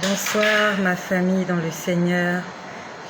Bonsoir ma famille dans le Seigneur,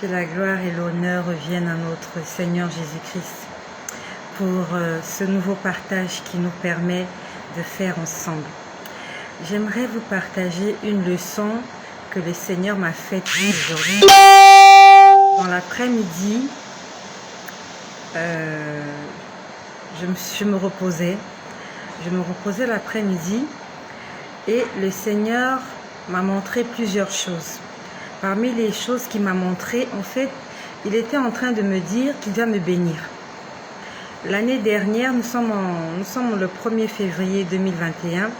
que la gloire et l'honneur reviennent à notre Seigneur Jésus-Christ pour ce nouveau partage qui nous permet de faire ensemble. J'aimerais vous partager une leçon que le Seigneur m'a faite aujourd'hui. Dans l'après-midi, je me reposais l'après-midi et le Seigneur m'a montré plusieurs choses. Parmi les choses qu'il m'a montré, en fait, il était en train de me dire qu'il va me bénir. L'année dernière, nous sommes le 1er février 2021.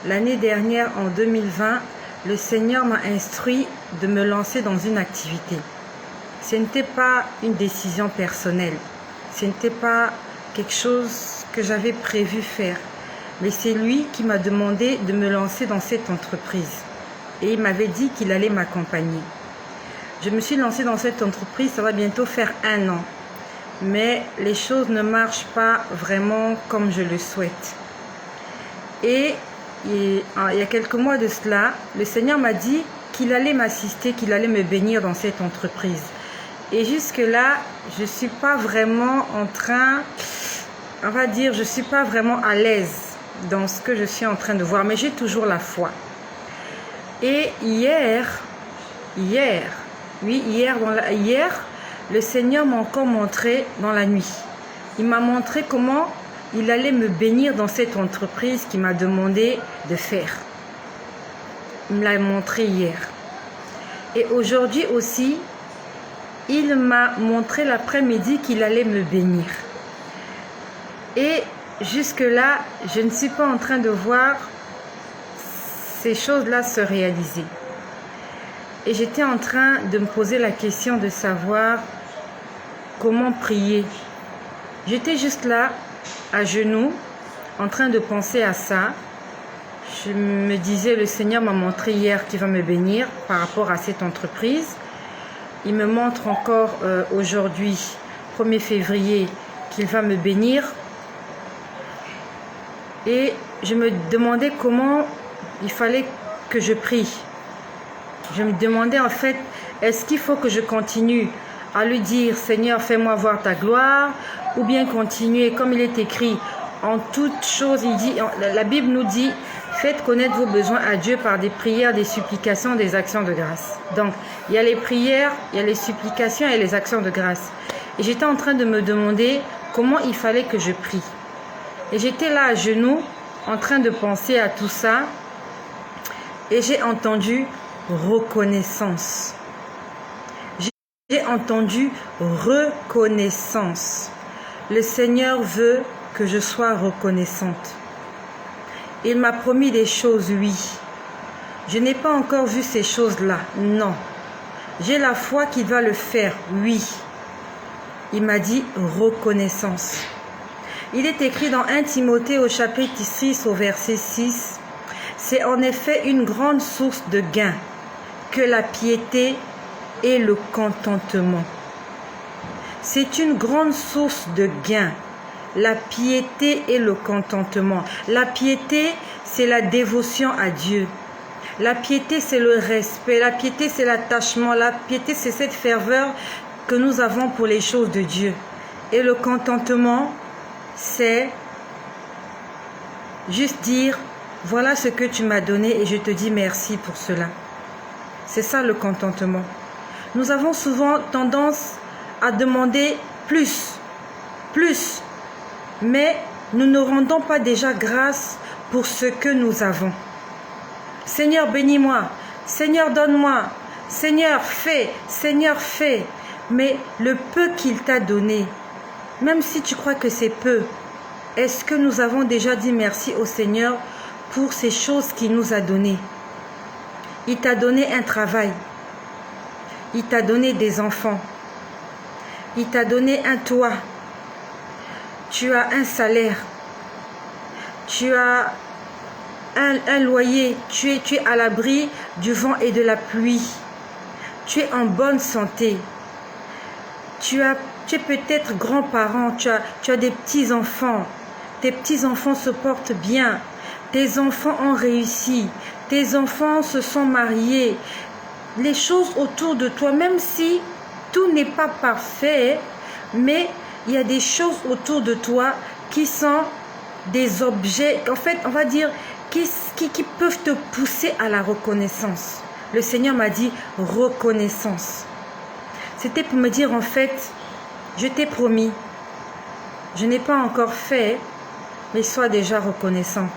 L'année dernière, en 2020, le Seigneur m'a instruit de me lancer dans une activité. Ce n'était pas une décision personnelle. Ce n'était pas quelque chose que j'avais prévu faire. Mais c'est lui qui m'a demandé de me lancer dans cette entreprise. Et il m'avait dit qu'il allait m'accompagner. Je me suis lancée dans cette entreprise, ça va bientôt faire 1 an. Mais les choses ne marchent pas vraiment comme je le souhaite. Et il y a quelques mois de cela, le Seigneur m'a dit qu'il allait m'assister, qu'il allait me bénir dans cette entreprise. Et jusque-là, je ne suis pas vraiment en train, on va dire, je ne suis pas vraiment à l'aise dans ce que je suis en train de voir, mais j'ai toujours la foi. Et hier, le Seigneur m'a encore montré dans la nuit. Il m'a montré comment il allait me bénir dans cette entreprise qu'il m'a demandé de faire. Il me l'a montré hier. Et aujourd'hui aussi, il m'a montré l'après-midi qu'il allait me bénir. Et jusque-là, je ne suis pas en train de voir ces choses-là se réaliser. Et j'étais en train de me poser la question de savoir comment prier. J'étais juste là, à genoux, en train de penser à ça. Je me disais, le Seigneur m'a montré hier qu'il va me bénir par rapport à cette entreprise. Il me montre encore aujourd'hui, 1er février, qu'il va me bénir. Et je me demandais comment il fallait que je prie. Je me demandais en fait, est-ce qu'il faut que je continue à lui dire, Seigneur, fais-moi voir ta gloire, ou bien continuer, comme il est écrit, en toutes choses, il dit, la Bible nous dit, faites connaître vos besoins à Dieu par des prières, des supplications, des actions de grâce. Donc, il y a les prières, il y a les supplications et les actions de grâce. Et j'étais en train de me demander comment il fallait que je prie. Et j'étais là à genoux, en train de penser à tout ça, et j'ai entendu reconnaissance. J'ai entendu reconnaissance. Le Seigneur veut que je sois reconnaissante. Il m'a promis des choses, oui. Je n'ai pas encore vu ces choses-là, non. J'ai la foi qu'il va le faire, oui. Il m'a dit reconnaissance. Il est écrit dans 1 Timothée au chapitre 6 au verset 6. C'est en effet une grande source de gain que la piété et le contentement. C'est une grande source de gain, la piété et le contentement. La piété, c'est la dévotion à Dieu. La piété, c'est le respect. La piété, c'est l'attachement. La piété, c'est cette ferveur que nous avons pour les choses de Dieu. Et le contentement, c'est juste dire, voilà ce que tu m'as donné et je te dis merci pour cela. C'est ça le contentement. Nous avons souvent tendance à demander plus, mais nous ne rendons pas déjà grâce pour ce que nous avons. Seigneur, bénis-moi. Seigneur, donne-moi. Seigneur, fais. Seigneur, fais. Mais le peu qu'il t'a donné, même si tu crois que c'est peu, est-ce que nous avons déjà dit merci au Seigneur pour ces choses qu'il nous a données? Il t'a donné un travail. Il t'a donné des enfants. Il t'a donné un toit. Tu as un salaire. Tu as un loyer. Tu es à l'abri du vent et de la pluie. Tu es en bonne santé. Tu es peut-être grand-parent. Tu as des petits-enfants. Tes petits-enfants se portent bien. Tes enfants ont réussi. tes enfants se sont mariés, les choses autour de toi, même si tout n'est pas parfait, mais il y a des choses autour de toi qui sont des objets, en fait, on va dire, qui peuvent te pousser à la reconnaissance. Le Seigneur m'a dit reconnaissance. C'était pour me dire, en fait, je t'ai promis, je n'ai pas encore fait, mais sois déjà reconnaissante.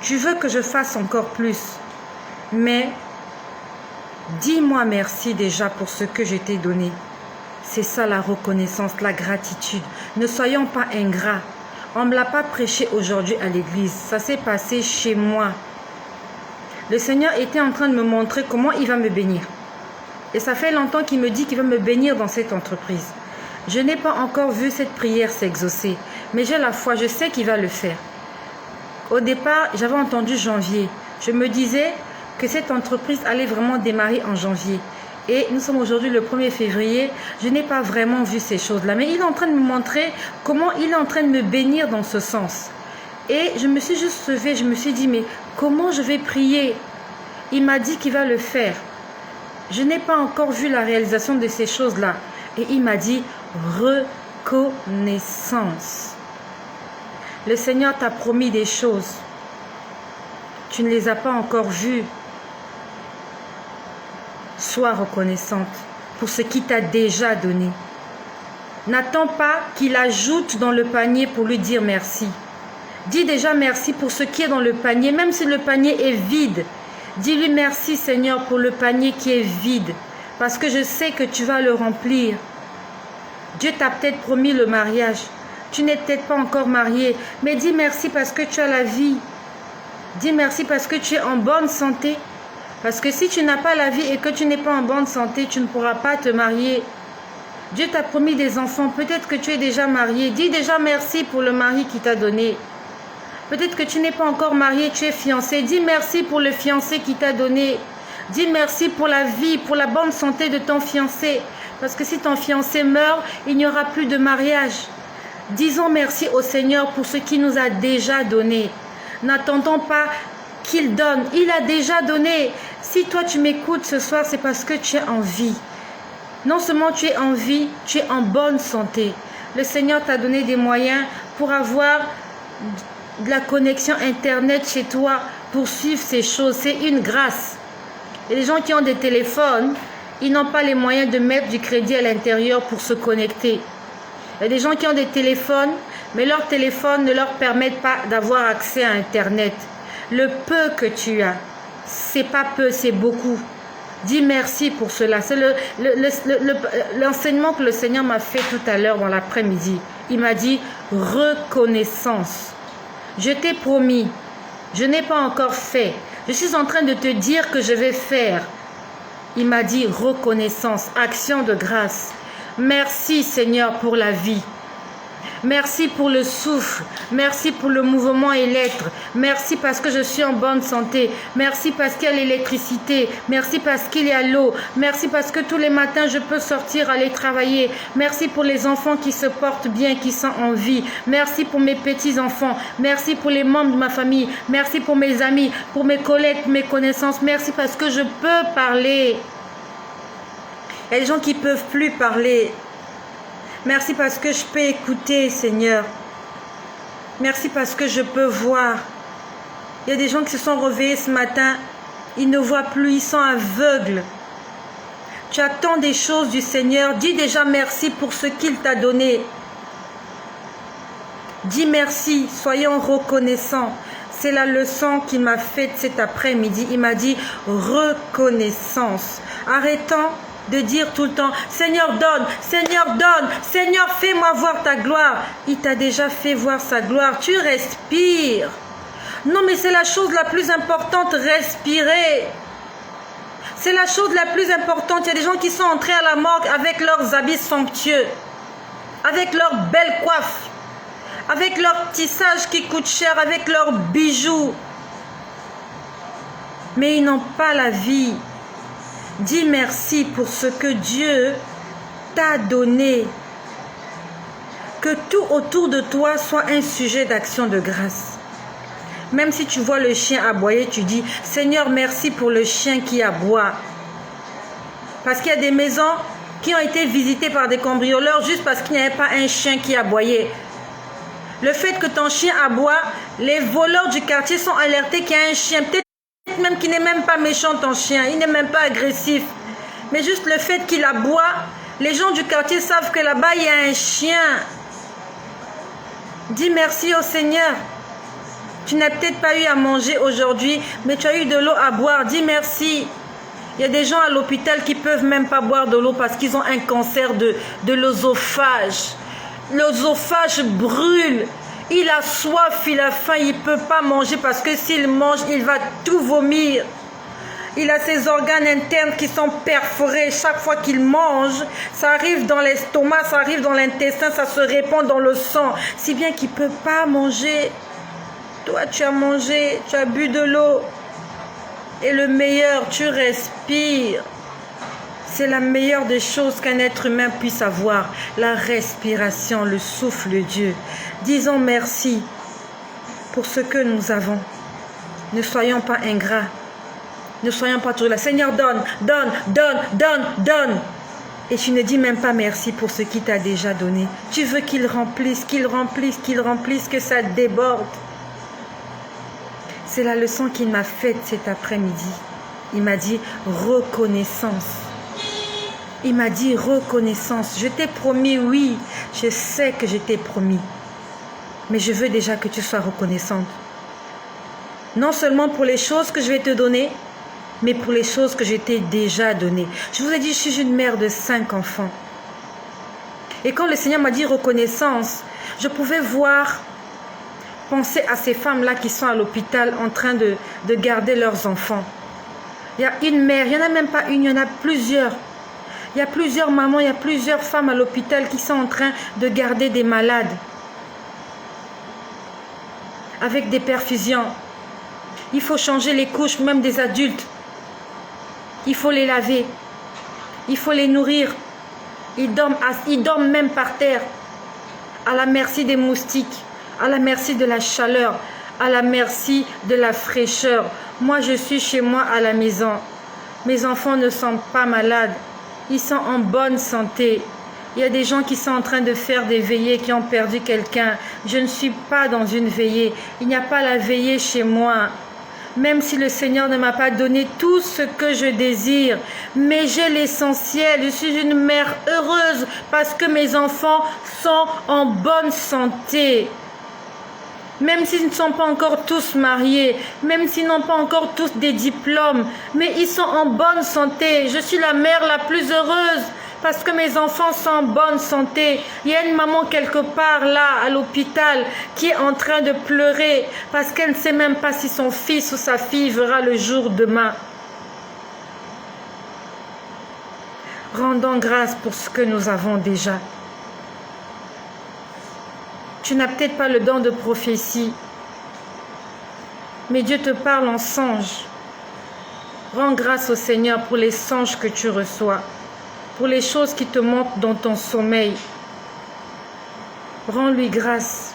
Tu veux que je fasse encore plus, mais dis-moi merci déjà pour ce que je t'ai donné. C'est ça la reconnaissance, la gratitude. Ne soyons pas ingrats. On ne me l'a pas prêché aujourd'hui à l'église. Ça s'est passé chez moi. Le Seigneur était en train de me montrer comment il va me bénir. Et ça fait longtemps qu'il me dit qu'il va me bénir dans cette entreprise. Je n'ai pas encore vu cette prière s'exaucer. Mais j'ai la foi, je sais qu'il va le faire. Au départ, j'avais entendu janvier. Je me disais que cette entreprise allait vraiment démarrer en janvier. Et nous sommes aujourd'hui le 1er février. Je n'ai pas vraiment vu ces choses-là. Mais il est en train de me montrer comment il est en train de me bénir dans ce sens. Et je me suis juste levée, je me suis dit, mais comment je vais prier? Il m'a dit qu'il va le faire. Je n'ai pas encore vu la réalisation de ces choses-là. Et il m'a dit, reconnaissance. Le Seigneur t'a promis des choses. Tu ne les as pas encore vues. Sois reconnaissante pour ce qu'il t'a déjà donné. N'attends pas qu'il ajoute dans le panier pour lui dire merci. Dis déjà merci pour ce qui est dans le panier, même si le panier est vide. Dis-lui merci Seigneur pour le panier qui est vide, parce que je sais que tu vas le remplir. Dieu t'a peut-être promis le mariage. Tu n'es peut-être pas encore marié, mais dis merci parce que tu as la vie. Dis merci parce que tu es en bonne santé. Parce que si tu n'as pas la vie et que tu n'es pas en bonne santé, tu ne pourras pas te marier. Dieu t'a promis des enfants. Peut-être que tu es déjà marié. Dis déjà merci pour le mari qu'il t'a donné. Peut-être que tu n'es pas encore marié, tu es fiancé. Dis merci pour le fiancé qu'il t'a donné. Dis merci pour la vie, pour la bonne santé de ton fiancé. Parce que si ton fiancé meurt, il n'y aura plus de mariage. Disons merci au Seigneur pour ce qu'il nous a déjà donné. N'attendons pas qu'il donne. Il a déjà donné. Si toi tu m'écoutes ce soir, c'est parce que tu es en vie. Non seulement tu es en vie, tu es en bonne santé. Le Seigneur t'a donné des moyens pour avoir de la connexion Internet chez toi, pour suivre ces choses. C'est une grâce. Et les gens qui ont des téléphones, ils n'ont pas les moyens de mettre du crédit à l'intérieur pour se connecter. Il y a des gens qui ont des téléphones, mais leurs téléphones ne leur permettent pas d'avoir accès à Internet. Le peu que tu as, c'est pas peu, c'est beaucoup. Dis merci pour cela. C'est l'enseignement que le Seigneur m'a fait tout à l'heure dans l'après-midi. Il m'a dit reconnaissance. Je t'ai promis, je n'ai pas encore fait. Je suis en train de te dire que je vais faire. Il m'a dit reconnaissance, action de grâce. Merci Seigneur pour la vie. Merci pour le souffle. Merci pour le mouvement et l'être. Merci parce que je suis en bonne santé. Merci parce qu'il y a l'électricité. Merci parce qu'il y a l'eau. Merci parce que tous les matins je peux sortir, aller travailler. Merci pour les enfants qui se portent bien, qui sont en vie. Merci pour mes petits-enfants. Merci pour les membres de ma famille. Merci pour mes amis, pour mes collègues, mes connaissances. Merci parce que je peux parler. Il y a des gens qui ne peuvent plus parler. Merci parce que je peux écouter, Seigneur. Merci parce que je peux voir. Il y a des gens qui se sont réveillés ce matin. Ils ne voient plus, ils sont aveugles. Tu attends des choses du Seigneur. Dis déjà merci pour ce qu'il t'a donné. Dis merci, soyons reconnaissants. C'est la leçon qu'il m'a faite cet après-midi. Il m'a dit reconnaissance. Arrêtons de dire tout le temps, Seigneur donne, Seigneur fais-moi voir ta gloire. Il t'a déjà fait voir sa gloire, tu respires. Non mais c'est la chose la plus importante, respirer. C'est la chose la plus importante. Il y a des gens qui sont entrés à la morgue avec leurs habits somptueux, avec leurs belles coiffes, avec leur tissage qui coûte cher, avec leurs bijoux. Mais ils n'ont pas la vie. Dis merci pour ce que Dieu t'a donné. Que tout autour de toi soit un sujet d'action de grâce. Même si tu vois le chien aboyer, tu dis, Seigneur, merci pour le chien qui aboie. Parce qu'il y a des maisons qui ont été visitées par des cambrioleurs juste parce qu'il n'y avait pas un chien qui aboyait. Le fait que ton chien aboie, les voleurs du quartier sont alertés qu'il y a un chien. Peut-être même qu'il n'est même pas méchant ton chien, il n'est même pas agressif. Mais juste le fait qu'il aboie, les gens du quartier savent que là-bas il y a un chien. Dis merci au Seigneur. Tu n'as peut-être pas eu à manger aujourd'hui, mais tu as eu de l'eau à boire. Dis merci. Il y a des gens à l'hôpital qui ne peuvent même pas boire de l'eau parce qu'ils ont un cancer de l'œsophage. L'œsophage brûle. Il a soif, il a faim, il ne peut pas manger parce que s'il mange, il va tout vomir. Il a ses organes internes qui sont perforés. Chaque fois qu'il mange, ça arrive dans l'estomac, ça arrive dans l'intestin, ça se répand dans le sang. Si bien qu'il ne peut pas manger. Toi, tu as mangé, tu as bu de l'eau. Et le meilleur, tu respires. C'est la meilleure des choses qu'un être humain puisse avoir. La respiration, le souffle de Dieu. Disons merci pour ce que nous avons. Ne soyons pas ingrats. Ne soyons pas toujours là. Seigneur, donne, donne, donne, donne, donne. Et tu ne dis même pas merci pour ce qu'il t'a déjà donné. Tu veux qu'il remplisse, qu'il remplisse, qu'il remplisse, que ça déborde. C'est la leçon qu'il m'a faite cet après-midi. Il m'a dit reconnaissance. Il m'a dit reconnaissance. Je t'ai promis, oui, je sais que je t'ai promis. Mais je veux déjà que tu sois reconnaissante. Non seulement pour les choses que je vais te donner, mais pour les choses que je t'ai déjà données. Je vous ai dit, je suis une mère de 5 enfants. Et quand le Seigneur m'a dit reconnaissance, je pouvais penser à ces femmes-là qui sont à l'hôpital en train de garder leurs enfants. Il y a une mère, il n'y en a même pas une, il y en a plusieurs. Il y a plusieurs mamans, il y a plusieurs femmes à l'hôpital qui sont en train de garder des malades. Avec des perfusions. Il faut changer les couches, même des adultes. Il faut les laver. Il faut les nourrir. Ils dorment même par terre. À la merci des moustiques. À la merci de la chaleur. À la merci de la fraîcheur. Moi, je suis chez moi à la maison. Mes enfants ne sont pas malades. Ils sont en bonne santé. Il y a des gens qui sont en train de faire des veillées, qui ont perdu quelqu'un. Je ne suis pas dans une veillée. Il n'y a pas la veillée chez moi. Même si le Seigneur ne m'a pas donné tout ce que je désire. Mais j'ai l'essentiel. Je suis une mère heureuse parce que mes enfants sont en bonne santé. Même s'ils ne sont pas encore tous mariés, même s'ils n'ont pas encore tous des diplômes, mais ils sont en bonne santé. Je suis la mère la plus heureuse parce que mes enfants sont en bonne santé. Il y a une maman quelque part là, à l'hôpital, qui est en train de pleurer parce qu'elle ne sait même pas si son fils ou sa fille verra le jour demain. Rendons grâce pour ce que nous avons déjà. Tu n'as peut-être pas le don de prophétie, mais Dieu te parle en songe. Rends grâce au Seigneur pour les songes que tu reçois, pour les choses qui te montrent dans ton sommeil. Rends-lui grâce.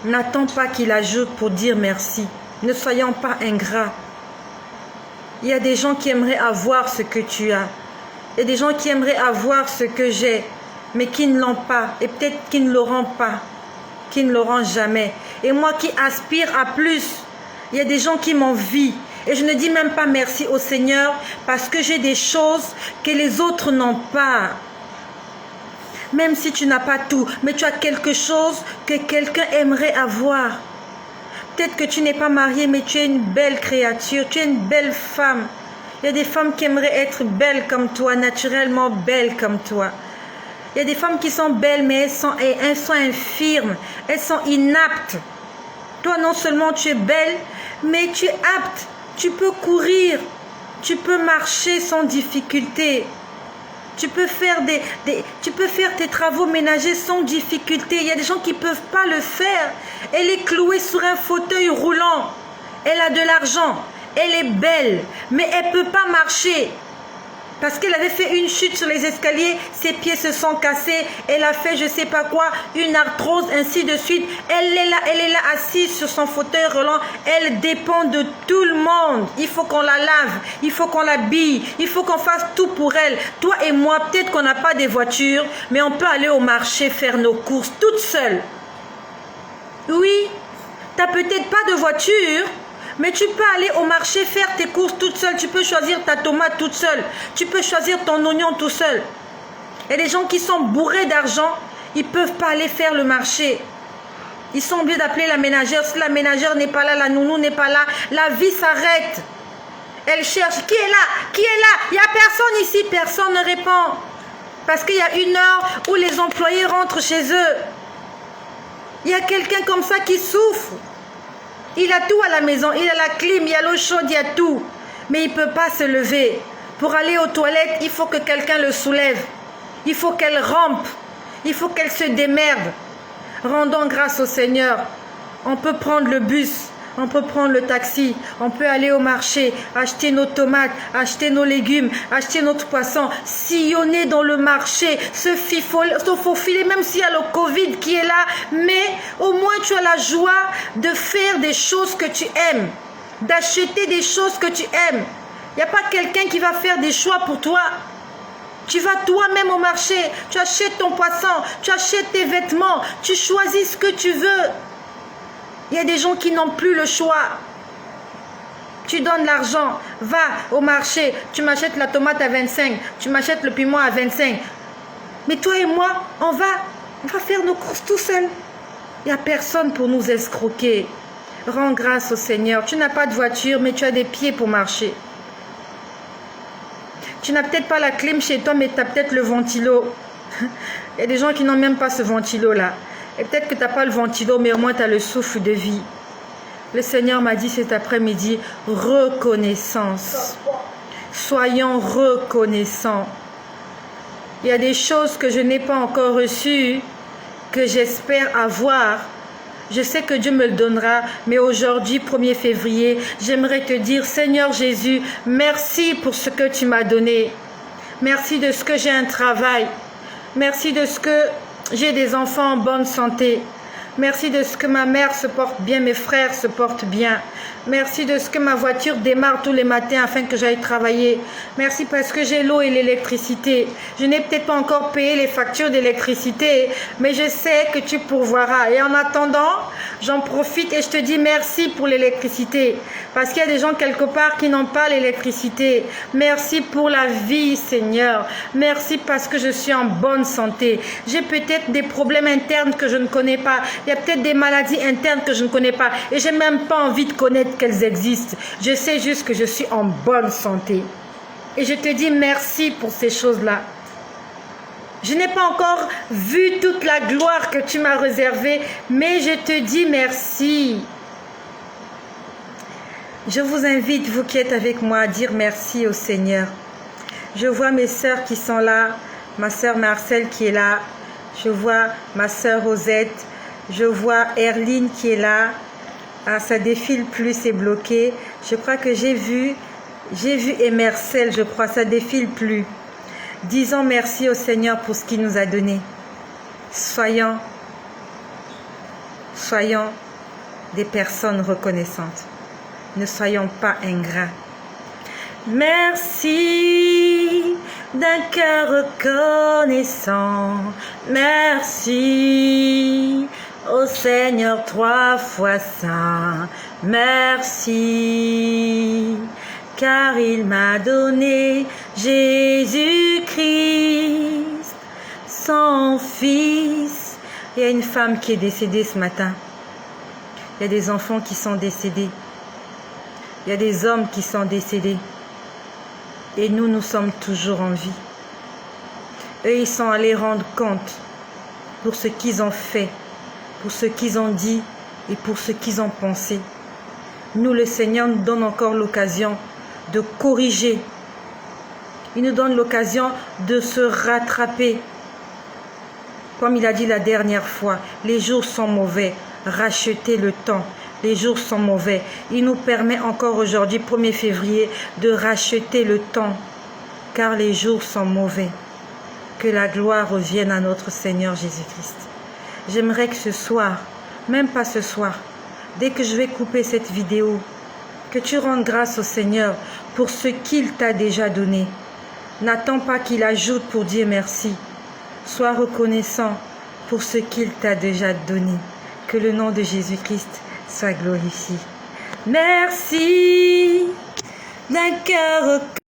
N'attends pas qu'il ajoute pour dire merci. Ne soyons pas ingrats. Il y a des gens qui aimeraient avoir ce que tu as. Il y a des gens qui aimeraient avoir ce que j'ai, mais qui ne l'ont pas, et peut-être qui ne l'auront pas, qui ne l'auront jamais. Et moi qui aspire à plus, il y a des gens qui m'envient. Et je ne dis même pas merci au Seigneur parce que j'ai des choses que les autres n'ont pas. Même si tu n'as pas tout, mais tu as quelque chose que quelqu'un aimerait avoir. Peut-être que tu n'es pas marié, mais tu es une belle créature, tu es une belle femme. Il y a des femmes qui aimeraient être belles comme toi, naturellement belles comme toi. Il y a des femmes qui sont belles, mais elles sont infirmes, elles sont inaptes. Toi, non seulement tu es belle, mais tu es apte. Tu peux courir, tu peux marcher sans difficulté. Tu peux faire tes travaux ménagers sans difficulté. Il y a des gens qui ne peuvent pas le faire. Elle est clouée sur un fauteuil roulant. Elle a de l'argent. Elle est belle, mais elle ne peut pas marcher. Parce qu'elle avait fait une chute sur les escaliers, ses pieds se sont cassés, elle a fait je sais pas quoi, une arthrose, ainsi de suite. Elle est là assise sur son fauteuil roulant, elle dépend de tout le monde. Il faut qu'on la lave, il faut qu'on l'habille, il faut qu'on fasse tout pour elle. Toi et moi, peut-être qu'on n'a pas des voitures, mais on peut aller au marché faire nos courses toute seule. Oui, tu n'as peut-être pas de voiture, mais tu peux aller au marché faire tes courses toute seule. Tu peux choisir ta tomate toute seule. Tu peux choisir ton oignon tout seul. Il y a des gens qui sont bourrés d'argent. Ils ne peuvent pas aller faire le marché. Ils sont obligés d'appeler la ménagère. Si la ménagère n'est pas là, la nounou n'est pas là, la vie s'arrête. Elle cherche. Qui est là? Qui est là? Il n'y a personne ici. Personne ne répond. Parce qu'il y a une heure où les employés rentrent chez eux. Il y a quelqu'un comme ça qui souffre. Il a tout à la maison, il a la clim, il y a l'eau chaude, il y a tout. Mais il ne peut pas se lever. Pour aller aux toilettes, il faut que quelqu'un le soulève. Il faut qu'elle rampe. Il faut qu'elle se démerde. Rendons grâce au Seigneur. On peut prendre le bus, on peut prendre le taxi, on peut aller au marché, acheter nos tomates, acheter nos légumes, acheter notre poisson, sillonner dans le marché, se faufiler, même s'il y a le Covid qui est là, mais au moins tu as la joie de faire des choses que tu aimes, d'acheter des choses que tu aimes. Il n'y a pas quelqu'un qui va faire des choix pour toi. Tu vas toi-même au marché, tu achètes ton poisson, tu achètes tes vêtements, tu choisis ce que tu veux. Il y a des gens qui n'ont plus le choix. Tu donnes l'argent, va au marché, tu m'achètes la tomate à 25, tu m'achètes le piment à 25. Mais toi et moi, on va faire nos courses tout seuls. Il n'y a personne pour nous escroquer. Rends grâce au Seigneur. Tu n'as pas de voiture, mais tu as des pieds pour marcher. Tu n'as peut-être pas la clim chez toi, mais tu as peut-être le ventilo. Il y a des gens qui n'ont même pas ce ventilo-là. Et peut-être que tu n'as pas le ventilo, mais au moins tu as le souffle de vie. Le Seigneur m'a dit cet après-midi, reconnaissance. Soyons reconnaissants. Il y a des choses que je n'ai pas encore reçues, que j'espère avoir. Je sais que Dieu me le donnera, mais aujourd'hui, 1er février, j'aimerais te dire, Seigneur Jésus, merci pour ce que tu m'as donné. Merci de ce que j'ai un travail. Merci de ce que j'ai des enfants en bonne santé. Merci de ce que ma mère se porte bien, mes frères se portent bien. Merci de ce que ma voiture démarre tous les matins afin que j'aille travailler. Merci parce que j'ai l'eau et l'électricité. Je n'ai peut-être pas encore payé les factures d'électricité, mais je sais que tu pourvoiras. Et en attendant, j'en profite et je te dis merci pour l'électricité. Parce qu'il y a des gens quelque part qui n'ont pas l'électricité. Merci pour la vie, Seigneur. Merci parce que je suis en bonne santé. J'ai peut-être des problèmes internes que je ne connais pas. Il y a peut-être des maladies internes que je ne connais pas. Et je n'ai même pas envie de connaître qu'elles existent. Je sais juste que je suis en bonne santé. Et je te dis merci pour ces choses-là. Je n'ai pas encore vu toute la gloire que tu m'as réservée, mais je te dis merci. Je vous invite, vous qui êtes avec moi, à dire merci au Seigneur. Je vois mes sœurs qui sont là, ma sœur Marcel qui est là, je vois ma sœur Rosette, je vois Erline qui est là. Ah, ça défile plus, c'est bloqué. Je crois que j'ai vu Emercel, je crois, ça défile plus. Disons merci au Seigneur pour ce qu'il nous a donné. Soyons des personnes reconnaissantes. Ne soyons pas ingrats. Merci d'un cœur reconnaissant. Merci au Seigneur 3 fois saint. Merci, car il m'a donné Jésus-Christ, son Fils. Il y a une femme qui est décédée ce matin. Il y a des enfants qui sont décédés. Il y a des hommes qui sont décédés. Et nous, nous sommes toujours en vie. Eux, ils sont allés rendre compte pour ce qu'ils ont fait, pour ce qu'ils ont dit et pour ce qu'ils ont pensé. Nous, le Seigneur nous donne encore l'occasion de corriger. Il nous donne l'occasion de se rattraper. Comme il a dit la dernière fois, les jours sont mauvais. Rachetez le temps. Les jours sont mauvais. Il nous permet encore aujourd'hui, 1er février, de racheter le temps car les jours sont mauvais. Que la gloire revienne à notre Seigneur Jésus-Christ. J'aimerais que ce soir, même pas ce soir, dès que je vais couper cette vidéo, que tu rendes grâce au Seigneur pour ce qu'il t'a déjà donné. N'attends pas qu'il ajoute pour dire merci. Sois reconnaissant pour ce qu'il t'a déjà donné. Que le nom de Jésus-Christ soit glorifié. Merci d'un cœur